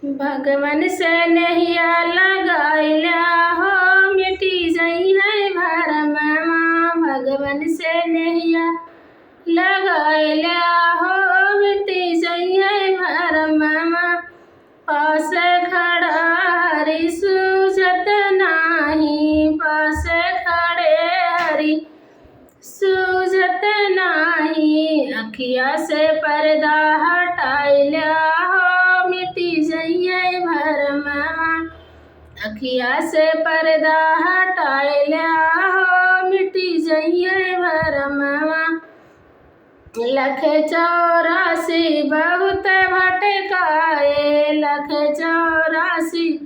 भगवन से नहिया लगाइला हो मिटी जई है भरमवा। भगवन से नहिया लगाइला हो मिटी जई है भरमवा। पास खड़ा हरि सूझत नाही, पास खड़े हरि सूझत नाही। अखिया से पर्दा हटाइला हो मिटी जइए भरमवा। अखिया से पर्दा हटाइला हो मिटी जइए भरमवा। लख 84 बहुत भटकाए, लख 84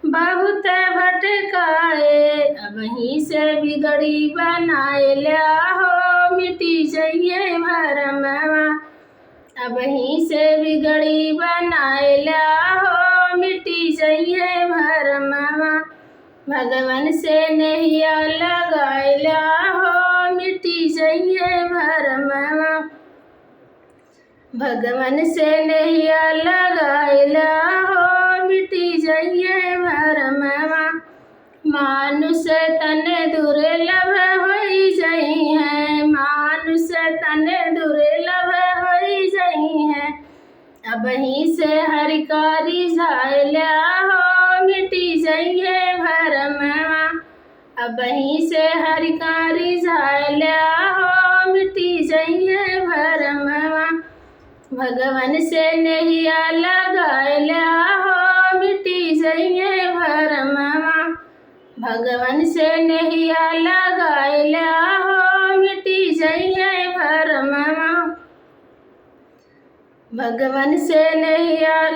बहुत भटकाए। अबहीं से बिगड़ी बनाइला हो मिटी जइए भरमवा। अबहीं से बिगड़ी बनाइला हो मिटी जइए भरमवा। भगवन से नहिया लगाइला हो मिटी जइए भरमवा। भगवन से नहिया लगाइला हो मिटी जइए भरमवा। मानुष तन दुर्लभ होई जई है, मानुष तन दुर्लभ होई जई है। अबहीं से हरि का रिझाइला हो मिटी जइए भरमवा। अबहीं से हरि का रिझाइला हो मिटी जइए भरमवा। भगवन से नहिया लगाइला हो मिटी जइए भरमवा। भगवन से नहिया लगाइला हो मिटी जइए भरमवा। भगवन से नहिया